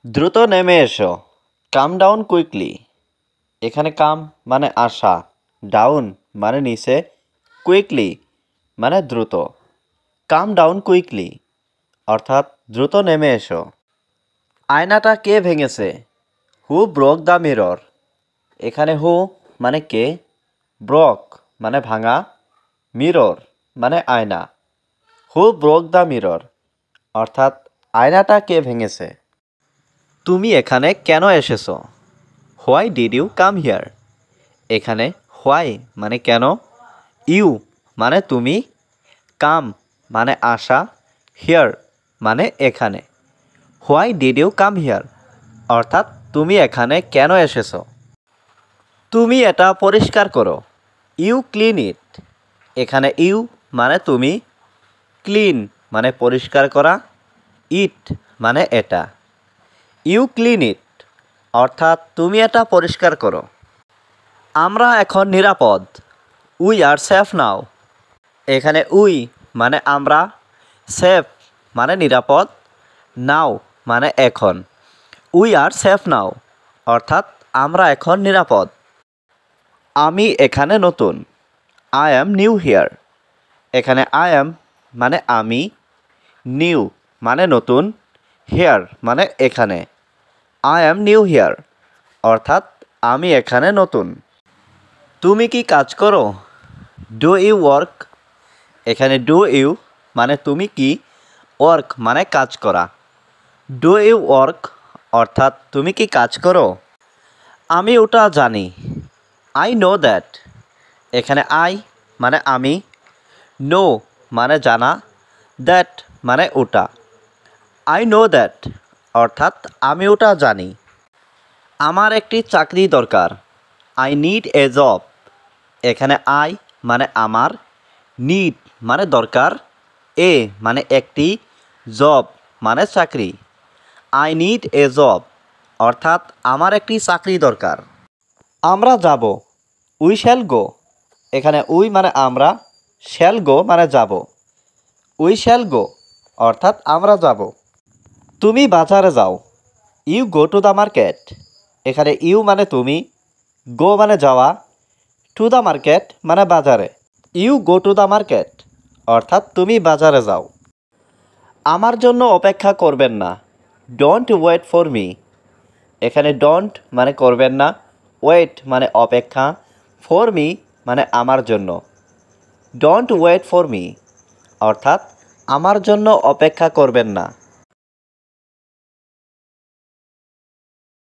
দ্রুত নেমে এসো। কাম ডাউন কুইকলি। এখানে কাম মানে আসা, ডাউন মানে নিচে, কুইকলি মানে দ্রুত। কাম ডাউন কুইকলি অর্থাৎ দ্রুত নেমে এসো। আয়নাটা কে ভেঙেছে? Who broke the mirror. এখানে হু মানে কে, ব্রক মানে ভাঙা, মিরর মানে আয়না। হু ব্রোক দ্য মিরর অর্থাৎ আয়নাটা কে ভেঙেছে। তুমি এখানে কেন এসেছো? Why did you come here. এখানে হোয়াই মানে কেন, ইউ মানে তুমি, কাম মানে আসা, হিয়ার মানে এখানে। Why did you come here অর্থাৎ তুমি এখানে কেন এসেছো। তুমি এটা পরিষ্কার করো। You clean it. এখানে ইউ মানে তুমি, ক্লিন মানে পরিষ্কার করা, ইট মানে এটা। ইউ ক্লিন ইট অর্থাৎ তুমি এটা পরিষ্কার করো। আমরা এখন নিরাপদ। উই আর সেফ নাও। এখানে উই মানে আমরা, সেফ মানে নিরাপদ, নাও মানে এখন। উই আর সেফ নাও অর্থাৎ আমরা এখন নিরাপদ। আমি এখানে নতুন। I am new here. এখানে আই অ্যাম মানে আমি, নিউ মানে নতুন, হিয়ার মানে এখানে। আই অ্যাম নিউ হিয়ার অর্থাৎ আমি এখানে নতুন। তুমি কি কাজ করো? Do you work. এখানে ডু ইউ মানে তুমি কি, ওয়ার্ক মানে কাজ করা। ডু ইউ ওয়ার্ক অর্থাৎ তুমি কি কাজ করো। আমি ওটা জানি। I know that. এখানে আই মানে আমি, নো মানে জানা, দ্যাট মানে ওটা। আই নো দ্যাট অর্থাৎ আমি ওটা জানি। আমার একটি চাকরি দরকার। I need a job. এখানে আই মানে আমার, নিড মানে দরকার, এ মানে একটি, জব মানে চাকরি। আই নিড এ জব অর্থাৎ আমার একটি চাকরি দরকার। আমরা যাব। We shall go. এখানে উই মানে আমরা, শ্যাল গো মানে যাব। উই শ্যাল গো অর্থাৎ আমরা যাব। তুমি বাজারে যাও। You go to the market. এখানে ইউ মানে তুমি, গো মানে যাওয়া, টু দ্য মার্কেট মানে বাজারে। You go to the market অর্থাৎ তুমি বাজারে যাও। আমার জন্য অপেক্ষা করবেন না। Don't wait for me. এখানে ডোন্ট মানে করবেন না, ওয়েট মানে অপেক্ষা, ফর মি মানে আমার জন্য। ডোন্ট ওয়েট ফর মি অর্থাৎ আমার জন্য অপেক্ষা করবেন না।